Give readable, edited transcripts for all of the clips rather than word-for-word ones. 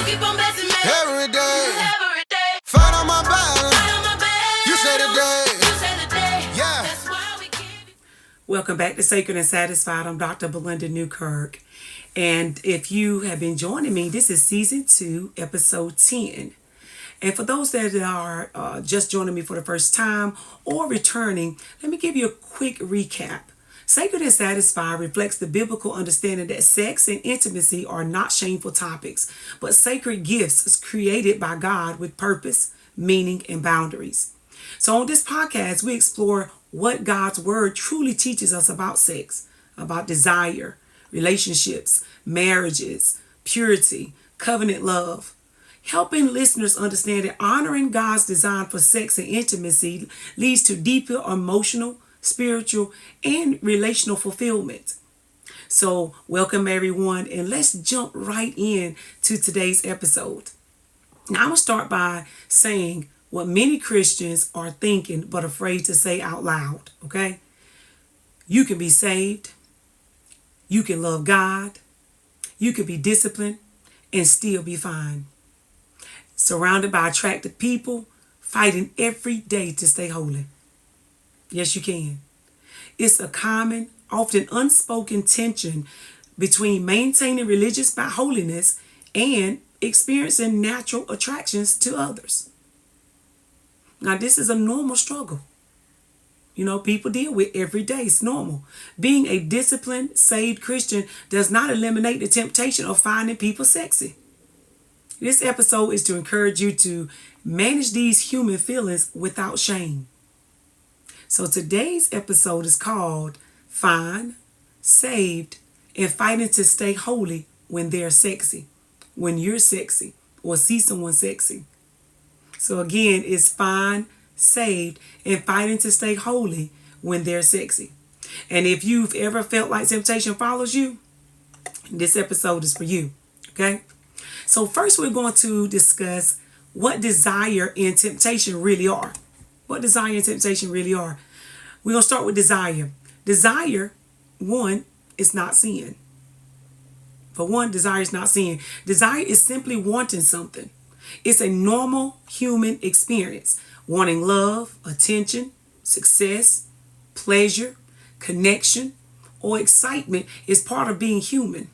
keep on blessing me. Every day. Every day. Fight on my battle. Fight on my battle. You say the day. You say the day. Yeah. That's why we keep. Welcome back to Sacred and Satisfied. I'm Dr. Belinda Newkirk. And if you have been joining me, this is Season 2, Episode 10. And for those that are just joining me for the first time or returning, let me give you a quick recap. Sacred and Satisfied reflects the biblical understanding that sex and intimacy are not shameful topics, but sacred gifts created by God with purpose, meaning, and boundaries. So on this podcast, we explore what God's Word truly teaches us about sex, about desire, relationships, marriages, purity, covenant love, helping listeners understand that honoring God's design for sex and intimacy leads to deeper emotional, spiritual, and relational fulfillment. So, welcome everyone, and let's jump right in to today's episode. Now, I'm going to start by saying what many Christians are thinking but afraid to say out loud, okay? You can be saved, you can love God, you can be disciplined, and still be fine. Surrounded by attractive people, fighting every day to stay holy. Yes, you can. It's a common, often unspoken tension between maintaining religious holiness and experiencing natural attractions to others. Now, this is a normal struggle. You know, people deal with every day. It's normal. Being a disciplined, saved Christian does not eliminate the temptation of finding people sexy. This episode is to encourage you to manage these human feelings without shame. So today's episode is called Fine, Saved, and Fighting to Stay Holy When They're Sexy, when you're sexy or see someone sexy. So again, it's fine, saved, and fighting to stay holy when they're sexy. And if you've ever felt like temptation follows you, this episode is for you, okay? So first we're going to discuss what desire and temptation really are. What desire and temptation really are. We're going to start with desire. Desire, one, is not sin. For one, desire is not sin. Desire is simply wanting something. It's a normal human experience. Wanting love, attention, success, pleasure, connection, or excitement is part of being human.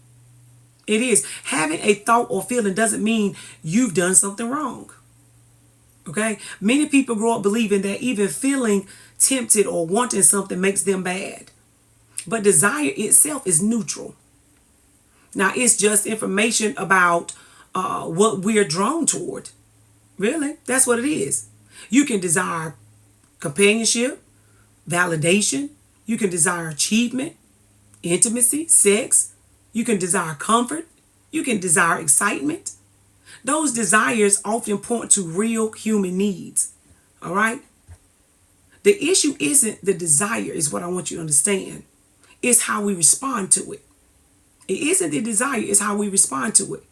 It is. Having a thought or feeling doesn't mean you've done something wrong. Okay? Many people grow up believing that even feeling tempted or wanting something makes them bad. But desire itself is neutral. Now, it's just information about what we're drawn toward. Really? That's what it is. You can desire companionship, validation. You can desire achievement, intimacy, sex. You can desire comfort. You can desire excitement. Those desires often point to real human needs. All right? The issue isn't the desire, is what I want you to understand. It's how we respond to it. It isn't the desire, it's how we respond to it.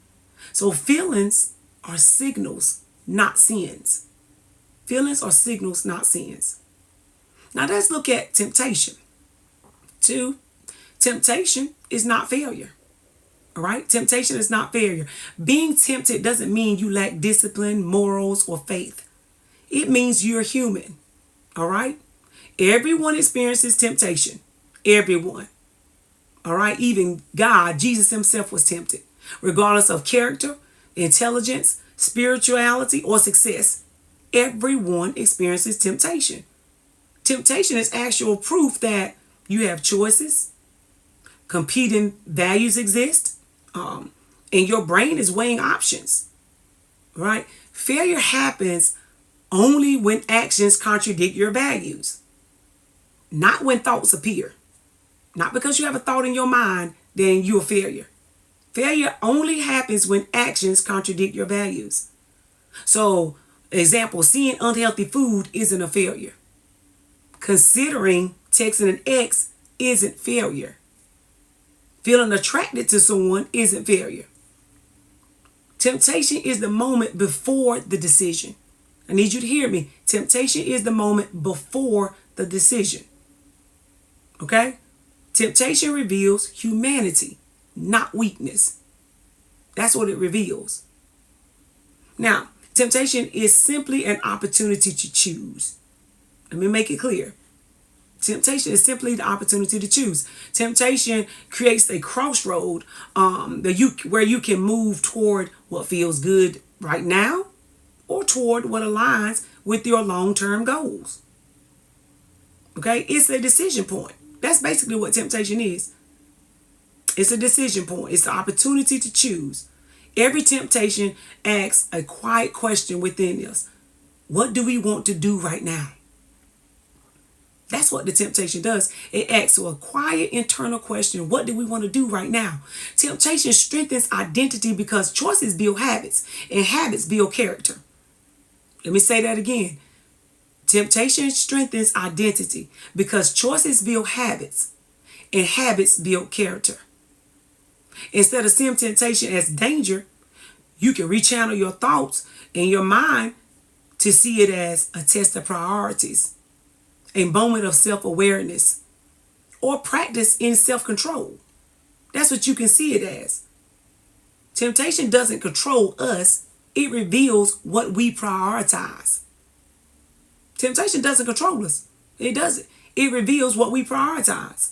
So feelings are signals, not sins. Feelings are signals, not sins. Now let's look at temptation. 2, temptation is not failure. All right? Temptation is not failure. Being tempted doesn't mean you lack discipline, morals, or faith. It means you're human. All right? Everyone experiences temptation. Everyone. All right? Even God, Jesus himself was tempted. Regardless of character, intelligence, spirituality, or success, everyone experiences temptation. Temptation is actual proof that you have choices, competing values exist, and your brain is weighing options, right? Failure happens only when actions contradict your values, not when thoughts appear. Not because you have a thought in your mind, then you're a failure. Failure only happens when actions contradict your values. So, example, seeing unhealthy food isn't a failure. Considering texting an ex isn't failure. Feeling attracted to someone isn't failure. Temptation is the moment before the decision. I need you to hear me. Temptation is the moment before the decision. Okay? Temptation reveals humanity, not weakness. That's what it reveals. Now, temptation is simply an opportunity to choose. Let me make it clear. Temptation is simply the opportunity to choose. Temptation creates a crossroad where you can move toward what feels good right now or toward what aligns with your long-term goals. Okay? It's a decision point. That's basically what temptation is. It's a decision point. It's the opportunity to choose. Every temptation asks a quiet question within us. What do we want to do right now? That's what the temptation does. It asks a quiet internal question. What do we want to do right now? Temptation strengthens identity because choices build habits and habits build character. Let me say that again. Temptation strengthens identity because choices build habits and habits build character. Instead of seeing temptation as danger, you can rechannel your thoughts and your mind to see it as a test of priorities, a moment of self-awareness, or practice in self-control. That's what you can see it as. Temptation doesn't control us. It reveals what we prioritize. Temptation doesn't control us. It doesn't. It reveals what we prioritize.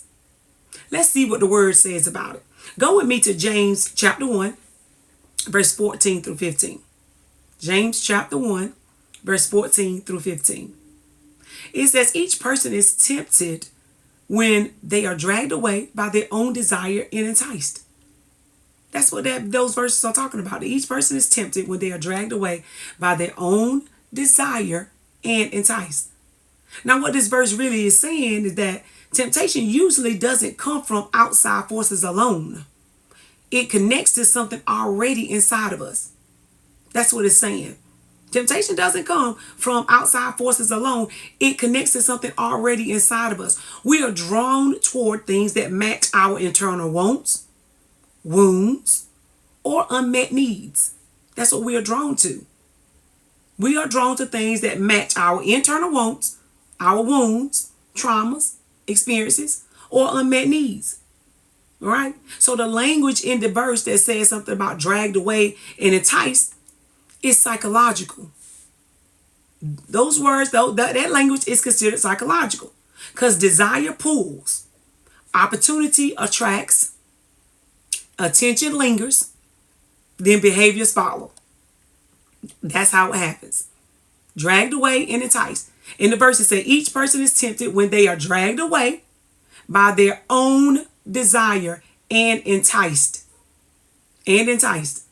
Let's see what the word says about it. Go with me to James chapter 1, verse 14 through 15. James chapter 1, verse 14 through 15. It says each person is tempted when they are dragged away by their own desire and enticed. That's what those verses are talking about. Each person is tempted when they are dragged away by their own desire and enticed. Now, what this verse really is saying is that temptation usually doesn't come from outside forces alone. It connects to something already inside of us. That's what it's saying. Temptation doesn't come from outside forces alone. It connects to something already inside of us. We are drawn toward things that match our internal wants, wounds, or unmet needs. That's what we are drawn to. We are drawn to things that match our internal wants, our wounds, traumas, experiences, or unmet needs. All right? So the language in the verse that says something about dragged away and enticed is psychological. Those words, though, that language is considered psychological because desire pulls, opportunity attracts, attention lingers, then behaviors follow. That's how it happens. Dragged away and enticed. In the verse it says each person is tempted when they are dragged away by their own desire and enticed. And enticed.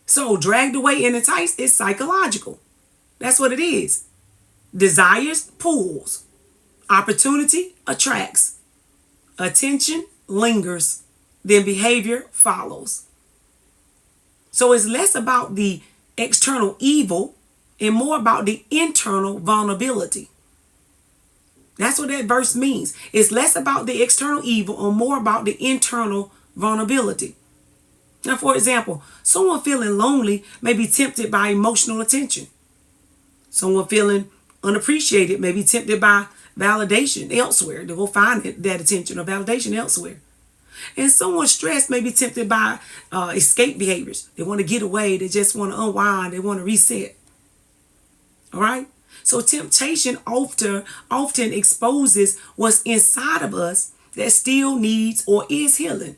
So dragged away and enticed is psychological. That's what it is. Desires pulls. Opportunity attracts. Attention lingers. Then behavior follows. So it's less about the external evil and more about the internal vulnerability. That's what that verse means. It's less about the external evil and more about the internal vulnerability. Now, for example, someone feeling lonely may be tempted by emotional attention. Someone feeling unappreciated may be tempted by validation elsewhere. They will find that attention or validation elsewhere. And someone stressed may be tempted by escape behaviors. They want to get away. They just want to unwind. They want to reset. All right? So temptation often exposes what's inside of us that still needs or is healing.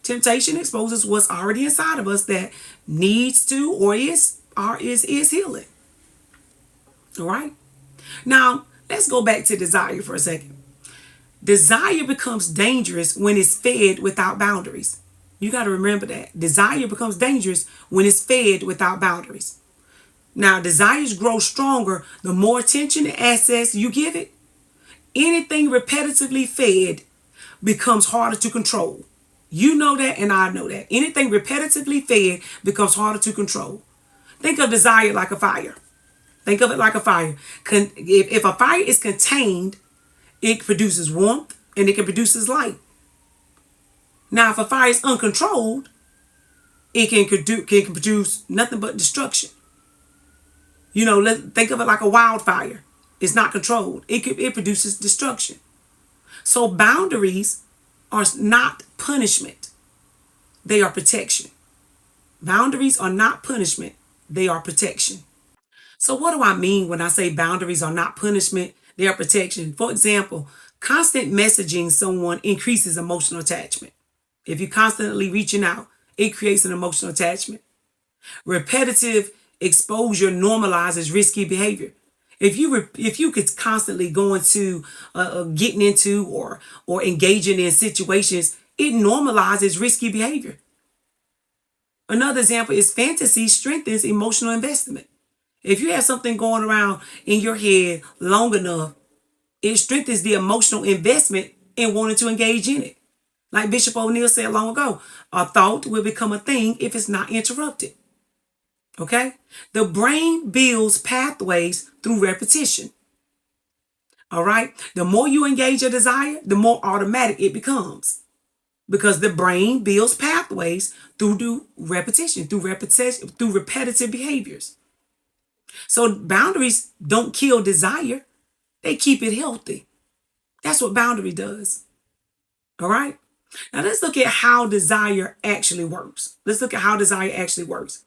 Temptation exposes what's already inside of us that needs to or is healing. All right? Now, let's go back to desire for a second. Desire becomes dangerous when it's fed without boundaries. You got to remember that. Desire becomes dangerous when it's fed without boundaries. Now, desires grow stronger the more attention and access you give it. Anything repetitively fed becomes harder to control. You know that and I know that. Anything repetitively fed becomes harder to control. Think of desire like a fire. Think of it like a fire. If a fire is contained, it produces warmth and it can produce light. Now, if a fire is uncontrolled, it can produce nothing but destruction. You know, think of it like a wildfire. It's not controlled. It produces destruction. So boundaries are not punishment. They are protection. Boundaries are not punishment. they are protection. So, what do I mean when I say boundaries are not punishment? They are protection. For example, constant messaging someone increases emotional attachment. If you're constantly reaching out, it creates an emotional attachment. Repetitive exposure normalizes risky behavior. If you could constantly go into getting into or engaging in situations, it normalizes risky behavior. Another example is fantasy strengthens emotional investment. If you have something going around in your head long enough, it strengthens the emotional investment in wanting to engage in it. Like Bishop O'Neill said long ago, a thought will become a thing if it's not interrupted. Okay? The brain builds pathways through repetition. All right? The more you engage a desire, the more automatic it becomes. Because the brain builds pathways through repetition, through repetitive behaviors. So boundaries don't kill desire, they keep it healthy. That's what boundary does. All right? Now let's look at how desire actually works. Let's look at how desire actually works.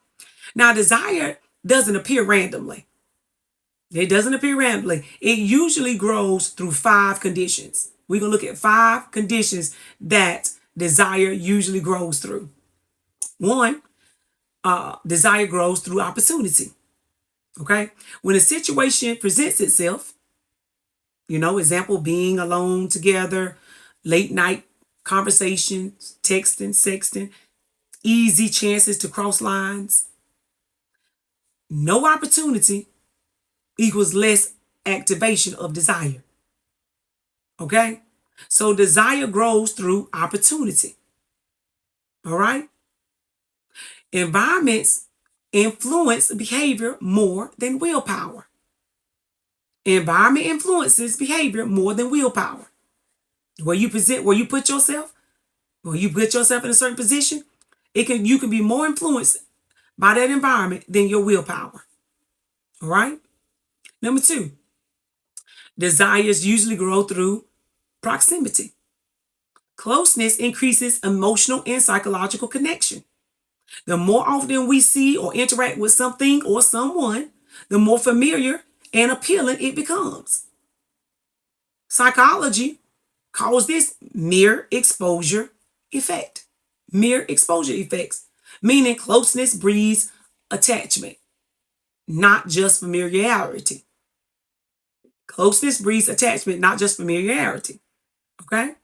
Now, desire doesn't appear randomly. It doesn't appear randomly. It usually grows through 5 conditions. We're going to look at 5 conditions that desire usually grows through. One, desire grows through opportunity. Okay? When a situation presents itself, example, being alone together, late night conversations, texting, sexting, easy chances to cross lines. No opportunity equals less activation of desire. Okay? So desire grows through opportunity. All right? Environments influence behavior more than willpower. Environment influences behavior more than willpower. Where you put yourself in a certain position, you can be more influenced by that environment than your willpower. All right? Number 2, desires usually grow through proximity. Closeness increases emotional and psychological connection. The more often we see or interact with something or someone, the more familiar and appealing it becomes. Psychology calls this mere exposure effect. Mere exposure effects, meaning closeness breeds attachment, not just familiarity. Closeness breeds attachment, not just familiarity. Okay?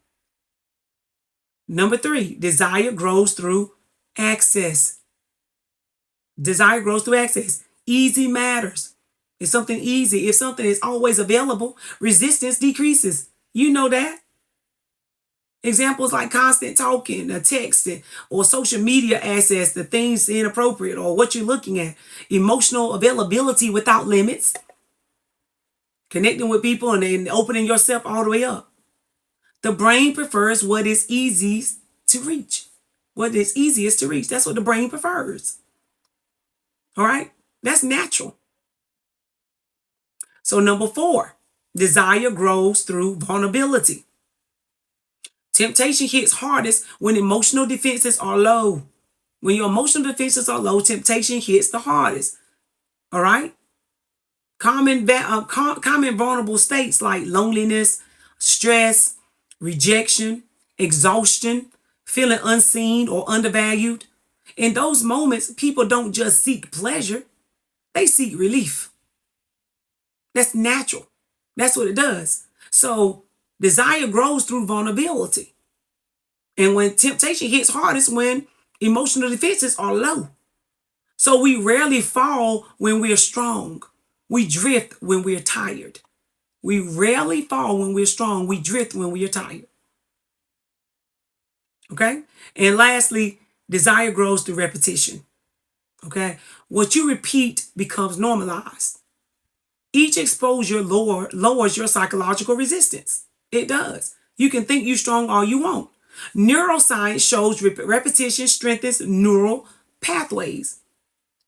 Number 3, desire grows through access. Desire grows through access. Easy matters. If something easy, if something is always available, resistance decreases. You know that. Examples like constant talking, texting, or social media access to things inappropriate or what you're looking at. Emotional availability without limits. Connecting with people and then opening yourself all the way up. The brain prefers what is easiest to reach. What is easiest to reach. That's what the brain prefers. All right? That's natural. So number 4, desire grows through vulnerability. Temptation hits hardest when emotional defenses are low. When your emotional defenses are low, temptation hits the hardest. All right? Common vulnerable states like loneliness, stress, rejection, exhaustion, feeling unseen or undervalued. In those moments, people don't just seek pleasure, they seek relief. That's natural. That's what it does. So desire grows through vulnerability. And when temptation hits hardest, when emotional defenses are low. So we rarely fall when we're strong. We drift when we're tired. We rarely fall when we're strong. We drift when we are tired. Okay? And lastly, desire grows through repetition. Okay? What you repeat becomes normalized. Each exposure lowers your psychological resistance. It does. You can think you're strong all you want. Neuroscience shows repetition strengthens neural pathways.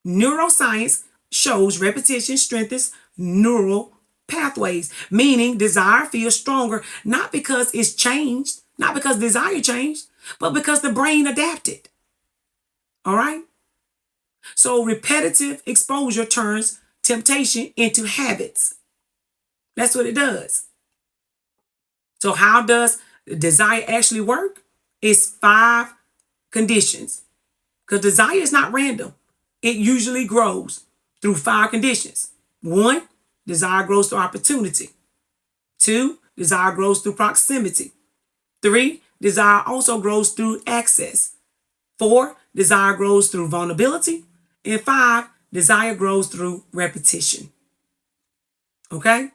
Neuroscience shows repetition strengthens neural pathways, meaning desire feels stronger, not because it's changed, not because desire changed, but because the brain adapted. All right? So repetitive exposure turns temptation into habits. That's what it does. So how does desire actually work? It's 5 conditions. Because desire is not random. It usually grows through 5 conditions. 1, desire grows through opportunity. 2, desire grows through proximity. 3, desire also grows through access. 4, desire grows through vulnerability. And 5, desire grows through repetition. Okay?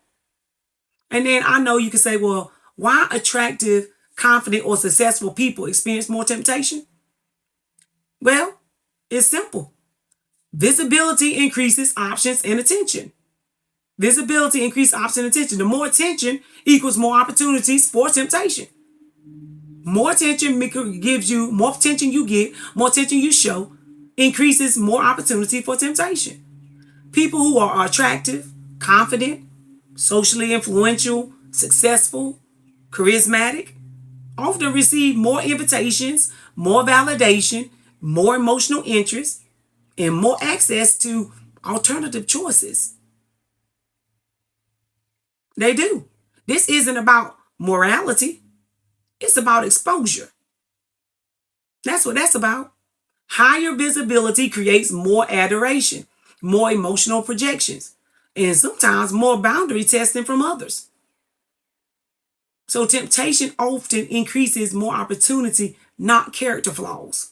And then I know you can say, well, why attractive, confident, or successful people experience more temptation? Well, it's simple. Visibility increases options and attention. Visibility increases options and attention. The more attention equals more opportunities for temptation. More attention gives you, more attention you get, more attention you show, increases more opportunity for temptation. People who are attractive, confident, socially influential, successful, charismatic, often receive more invitations, more validation, more emotional interest, and more access to alternative choices. They do. This isn't about morality. It's about exposure. That's what that's about. Higher visibility creates more adoration, more emotional projections, and sometimes more boundary testing from others. So temptation often increases more opportunity, not character flaws.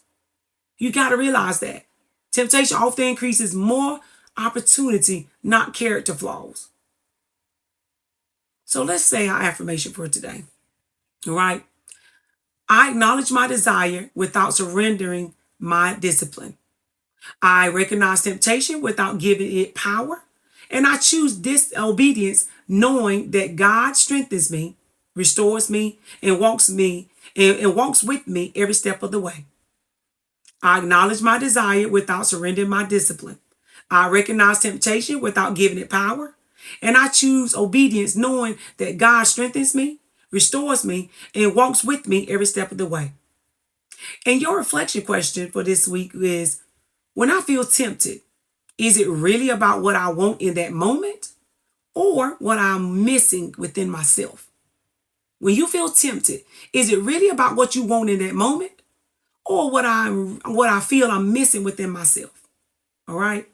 You got to realize that. Temptation often increases more opportunity, not character flaws. So let's say our affirmation for today. All right. I acknowledge my desire without surrendering my discipline. I recognize temptation without giving it power. And I choose disobedience knowing that God strengthens me, restores me, and walks with me every step of the way. I acknowledge my desire without surrendering my discipline. I recognize temptation without giving it power. And I choose obedience knowing that God strengthens me, restores me, and walks with me every step of the way. And your reflection question for this week is, when I feel tempted, is it really about what I want in that moment or what I'm missing within myself? When you feel tempted, is it really about what you want in that moment or what I feel I'm missing within myself? All right?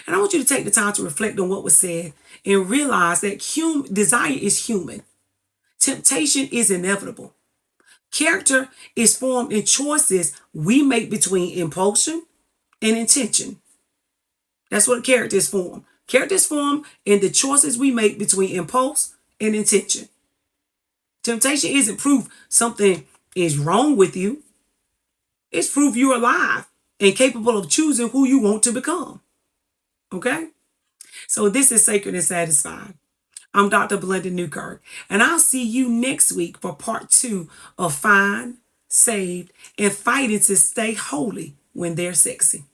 And I want you to take the time to reflect on what was said and realize that desire is human. Temptation is inevitable. Character is formed in choices we make between impulsion and intention. That's what character is formed. Character is formed in the choices we make between impulse and intention. Temptation isn't proof something is wrong with you. It's proof you're alive and capable of choosing who you want to become. Okay? So this is Sacred and Satisfied. I'm Dr. Belinda Newkirk, and I'll see you next week for part 2 of Find, Saved, and Fighting to Stay Holy when they're sexy.